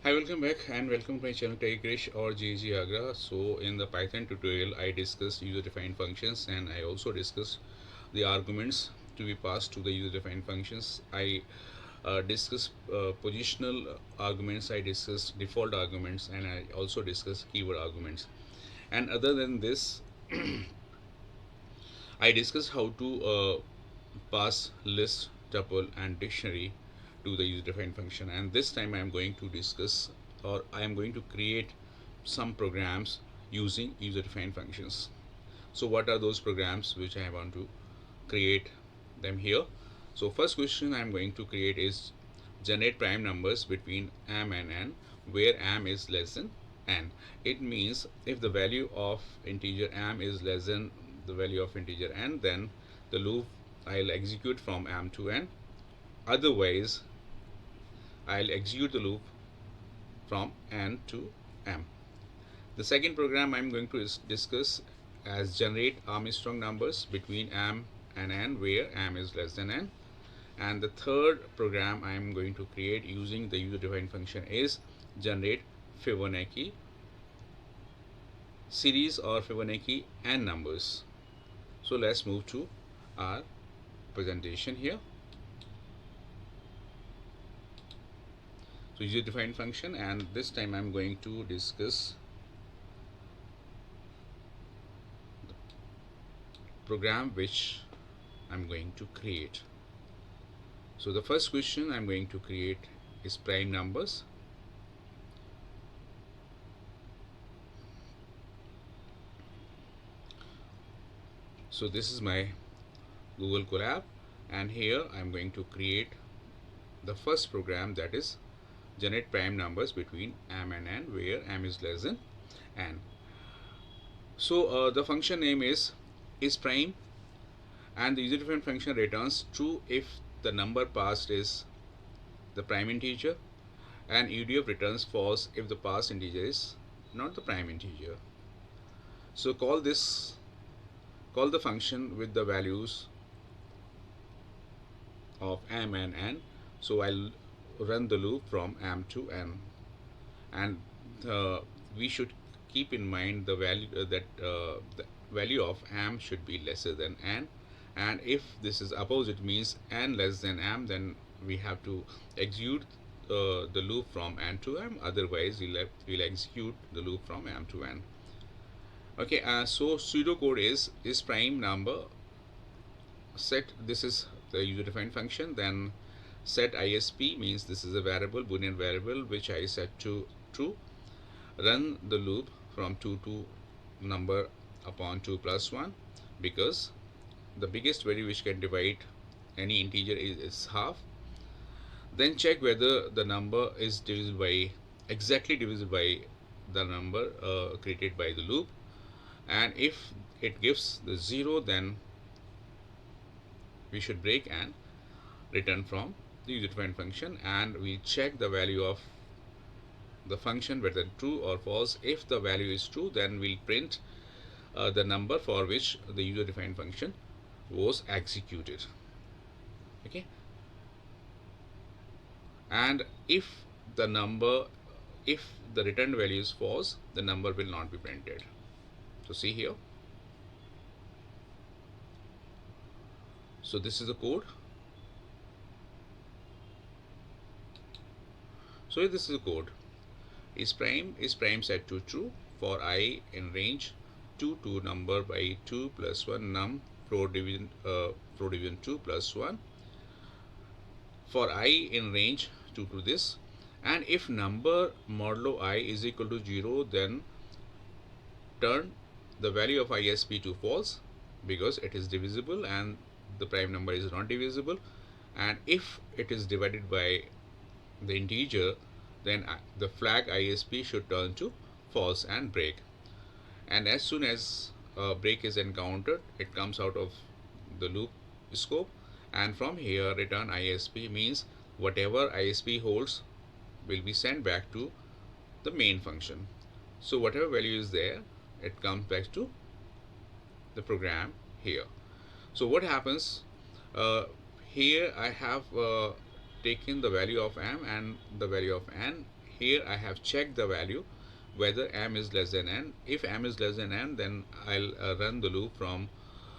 Hi, welcome back and welcome to my channel Techie Krish or GG Agra. So in the Python tutorial I discussed user-defined functions and I also discussed the arguments to be passed to the user-defined functions. I discussed positional arguments, I discussed default arguments, and I also discussed keyword arguments. And other than this, I discussed how to pass list, tuple, and dictionary to the user-defined function. And this time I am going to discuss, or I am going to create some programs using user-defined functions. So what are those programs which I want to create them here? So first question I am going to create is generate prime numbers between m and n, where m is less than n. It means if the value of integer m is less than the value of integer n, then the loop I'll execute from m to n. Otherwise, I'll execute the loop from n to m. The second program I'm going to discuss as generate Armstrong numbers between m and n, where m is less than n. And the third program I'm going to create using the user-defined function is generate Fibonacci series or Fibonacci n numbers. So let's move to our presentation here. So user-defined function, and this time I'm going to discuss the program which I'm going to create. So the first question I'm going to create is prime numbers. So this is my Google Colab, and here I'm going to create the first program, that is generate prime numbers between m and n, where m is less than n. So the function name is prime, and the user-defined function returns true if the number passed is the prime integer, and UDF returns false if the passed integer is not the prime integer. So call the function with the values of m and n. So I'll run the loop from m to n, and we should keep in mind the value that the value of m should be lesser than n, and if this is opposite, means n less than m, then we have to execute the loop from n to m. Otherwise we'll execute the loop from m to n. Okay, so pseudocode is prime number set. This is the user defined function. Then set ISP means this is a variable, boolean variable, which I set to true. Run the loop from 2 to number upon 2 plus 1, because the biggest value which can divide any integer is half. Then check whether the number is divisible by exactly divisible by the number created by the loop, and if it gives the 0, then we should break and return from the user defined function, and we check the value of the function whether true or false. If the value is true, then we'll print the number for which the user defined function was executed. Okay, and if the returned value is false, the number will not be printed. So see here. So this is the code. So this is the code. Is prime set to true for I in range 2 to number by 2 plus 1 num pro division 2 plus 1 for I in range 2 to this, and if number modulo I is equal to 0, then turn the value of ISP to false, because it is divisible and the prime number is not divisible. And if it is divided by the integer, then the flag ISP should turn to false and break. And as soon as break is encountered, it comes out of the loop scope, and from here return ISP means whatever ISP holds will be sent back to the main function. So whatever value is there, it comes back to the program here. So what happens here, I have taken the value of m and the value of n here I have checked the value whether m is less than n. If m is less than n, then I'll run the loop from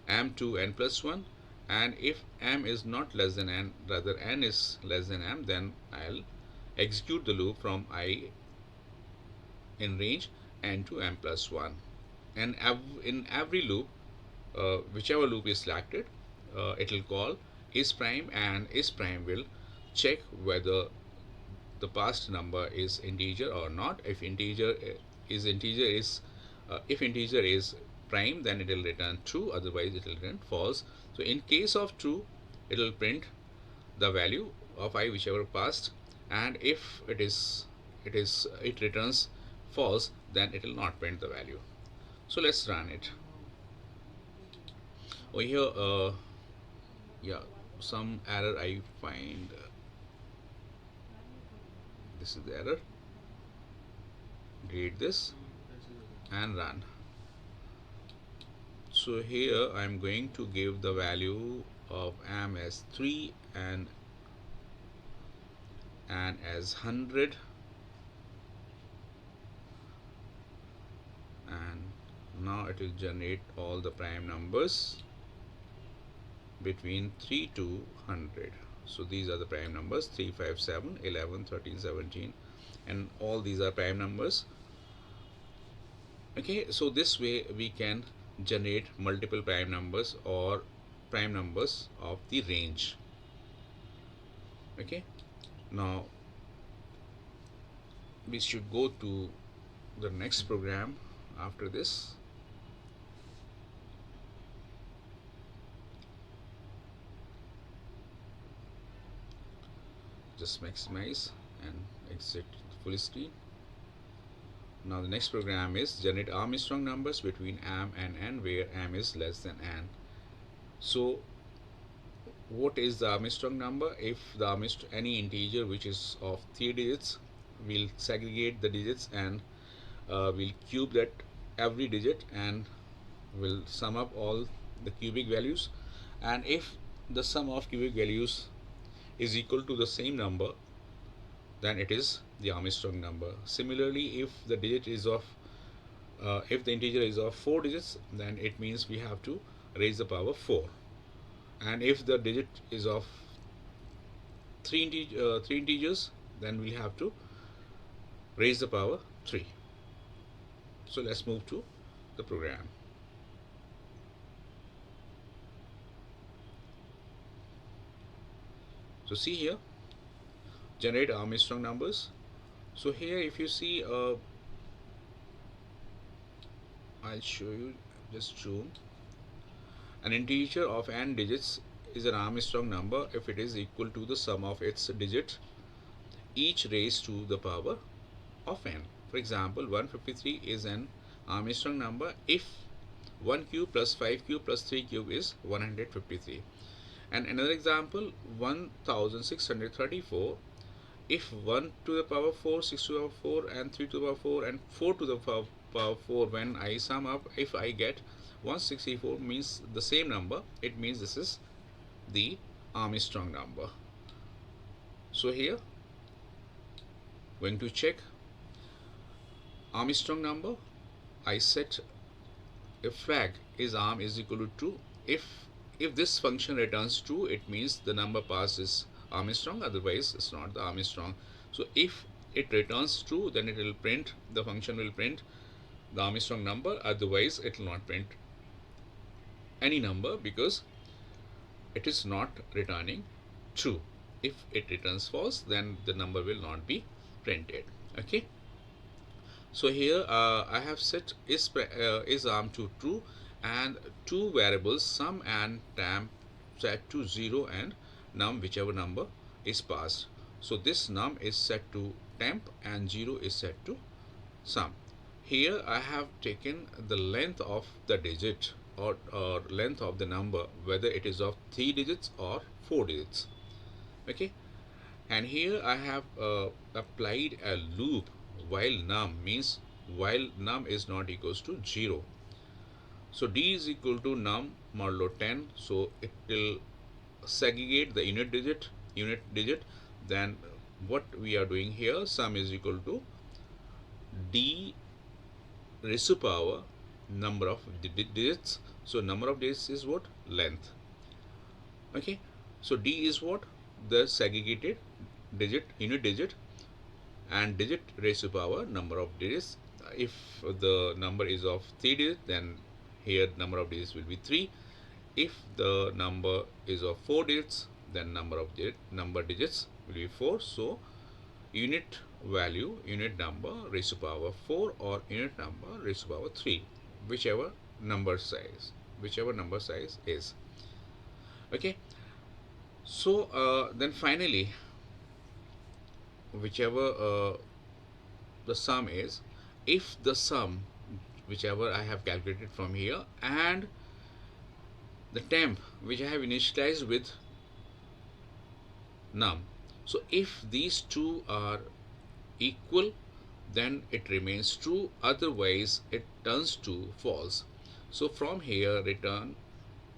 m to n plus 1, and if m is not less than n, rather n is less than m, then I'll execute the loop from I in range n to m plus 1. And in every loop, whichever loop is selected, it will call is prime, and is prime will check whether the passed number is integer or not. If integer is prime, then it will return true, otherwise it will return false. So in case of true, it will print the value of I whichever passed, and if it returns false, then it will not print the value. So let's run it. Over here, yeah, some error I find. This is the error. Delete this and run. So here I'm going to give the value of m as 3 and as 100, and now it will generate all the prime numbers between 3 to 100. So these are the prime numbers: 3, 5, 7, 11, 13, 17, and all these are prime numbers. Okay, so this way we can generate multiple prime numbers or prime numbers of the range. Okay, now we should go to the next program after this. Just maximize and exit full screen. Now the next program is generate Armstrong numbers between m and n, where m is less than n. So what is the Armstrong number? If the any integer which is of 3 digits, we'll segregate the digits and we'll cube that every digit and we'll sum up all the cubic values. And if the sum of cubic values is equal to the same number, then it is the Armstrong number. Similarly, if the digit is of if the integer is of 4 digits, then it means we have to raise the power 4. And if the digit is of 3 integers, then we'll have to raise the power 3. So let's move to the program. So see here, generate Armstrong numbers. So here if you see, I'll show you, just zoom. An integer of n digits is an Armstrong number if it is equal to the sum of its digits, each raised to the power of n. For example, 153 is an Armstrong number if 1 cube plus 5 cube plus 3 cube is 153. And another example, 1634, if 1 to the power 4, 6 to the power 4, and 3 to the power 4, and 4 to the power 4, when I sum up, if I get 164, means the same number, it means this is the Armstrong number. So here, going to check Armstrong number, I set a flag is arm is equal to true. If this function returns true, it means the number passed is Armstrong, otherwise it's not the Armstrong. So if it returns true, then it will print, the function will print the Armstrong number, otherwise it will not print any number because it is not returning true. If it returns false, then the number will not be printed. Okay, so here I have set is arm to true, and two variables sum and temp set to 0 and num, whichever number is passed. So this num is set to temp and 0 is set to sum. Here I have taken the length of the digit or length of the number, whether it is of 3 digits or 4 digits. Okay, and here I have applied a loop while num, means while num is not equals to 0. So d is equal to num modulo 10, so it will segregate the unit digit, then what we are doing here, sum is equal to d raised to power number of digits. So number of digits is what? Length. Okay, so d is what? The segregated digit, unit digit, and digit raised to power number of digits. If the number is of 3 digits, then here number of digits will be 3. If the number is of 4 digits, then number digits will be 4. So unit value, unit number raised to power 4 or unit number raised to power 3, whichever number size, is. Okay, so then finally, whichever the sum is, if the sum whichever I have calculated from here and the temp which I have initialized with num, so if these two are equal, then it remains true, otherwise it turns to false. So from here return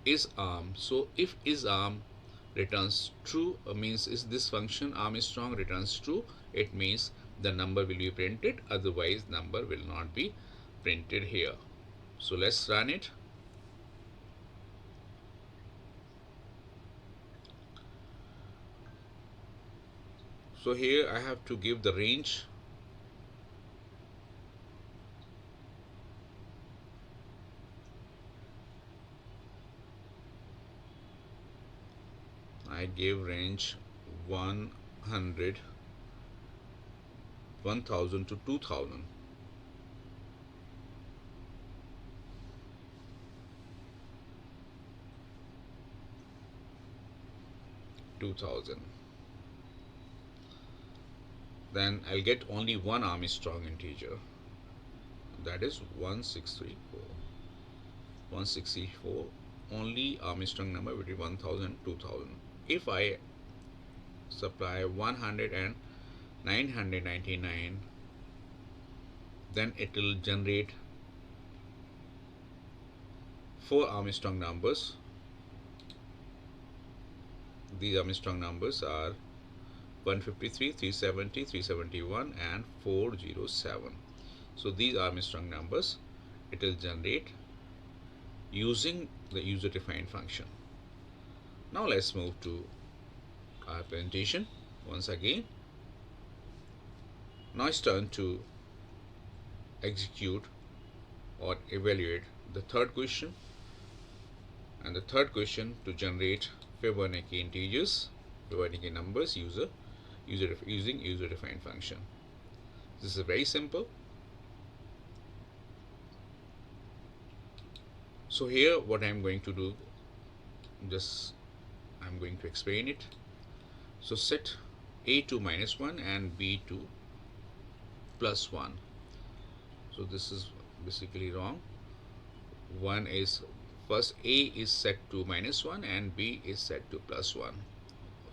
is arm. So if is arm returns true, means is this function arm is strong returns true, it means the number will be printed, otherwise number will not be printed here. So let's run it. So here I have to give the range. I gave range 100, 1000 to 2000. 2000. Then I'll get only one Armstrong integer, that is 1634. 164, only Armstrong number between 1000 and 2000. If I supply 100 and 999, then it will generate 4 Armstrong numbers. These Armstrong numbers are 153, 370, 371 and 407. So these Armstrong numbers it will generate using the user defined function. Now let's move to our presentation once again. Now it's turn to execute or evaluate the third question, and the third question to generate Fibonacci integers, Fibonacci numbers using user defined function. This is very simple. So here what I'm going to do, I'm going to explain it. So set a to -1 and b to +1. So this is basically wrong. One is first a is set to -1 and b is set to +1.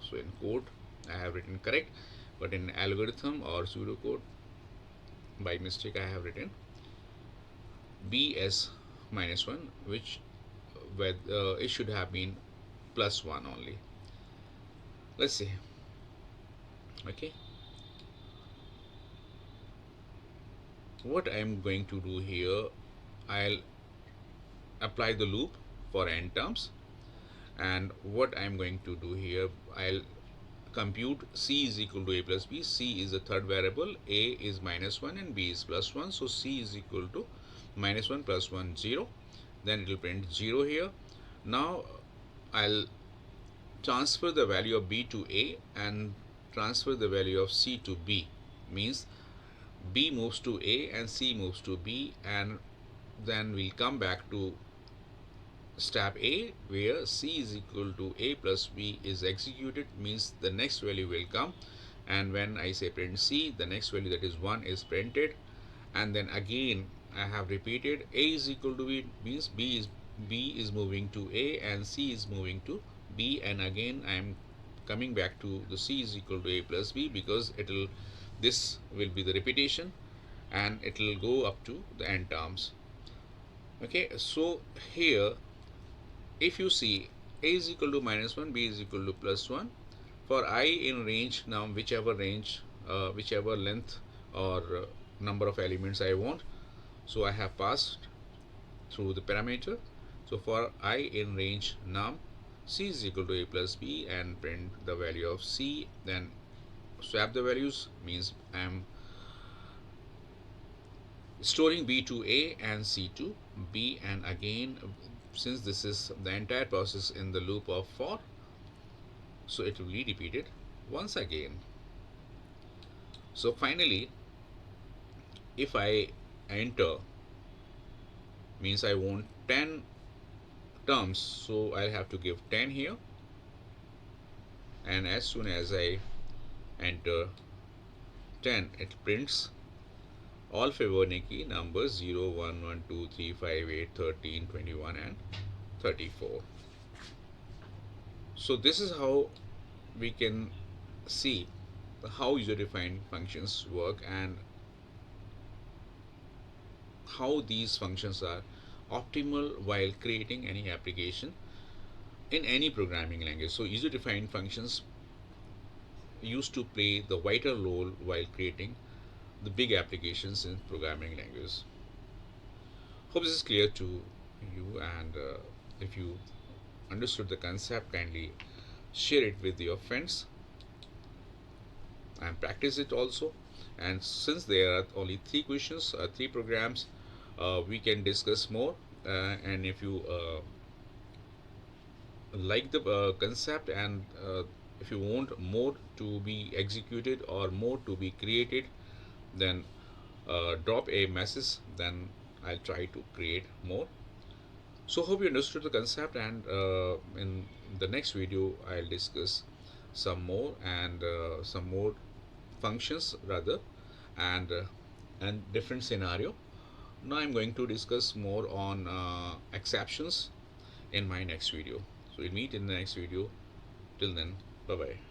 So in code I have written correct, but in algorithm or pseudocode by mistake I have written b as -1, which it should have been +1 only. Let's see. Okay, what I'm going to do here, I'll apply the loop for n terms, and what I'm going to do here, I'll compute c is equal to a plus b. C is the third variable, a is -1 and b is +1. So c is equal to -1 + 1 0. Then it will print 0 here. Now I'll transfer the value of b to a and transfer the value of c to b. Means b moves to a and c moves to b, and then we'll come back to step A where c is equal to a plus b is executed, means the next value will come, and when I say print c, the next value, that is 1, is printed. And then again I have repeated a is equal to b, means b is moving to a and c is moving to b, and again I am coming back to the c is equal to a plus b, because this will be the repetition and it will go up to the n terms. Okay, so here if you see a is equal to -1, b is equal to +1, For I in range, now whichever range, whichever length or number of elements I want, so I have passed through the parameter. So for I in range num, c is equal to a plus b, and print the value of c, then swap the values, means I am storing b to a and c to b, and again, since this is the entire process in the loop of for, so it will be repeated once again. So finally, if I enter, means I want 10 terms, so I'll have to give 10 here, and as soon as I enter 10, it prints all Fibonacci numbers 0, 1, 1, 2, 3, 5, 8, 13, 21, and 34. So this is how we can see how user-defined functions work and how these functions are optimal while creating any application in any programming language. So user-defined functions used to play the vital role while creating the big applications in programming languages. Hope this is clear to you, and if you understood the concept, kindly share it with your friends and practice it also. And since there are only three questions, three programs, we can discuss more. And if you like the concept, and if you want more to be executed or more to be created, then drop a message, then I'll try to create more. So hope you understood the concept, and in the next video I'll discuss some more functions rather, and different scenario. Now I'm going to discuss more on exceptions in my next video. So we'll meet in the next video. Till then, bye bye.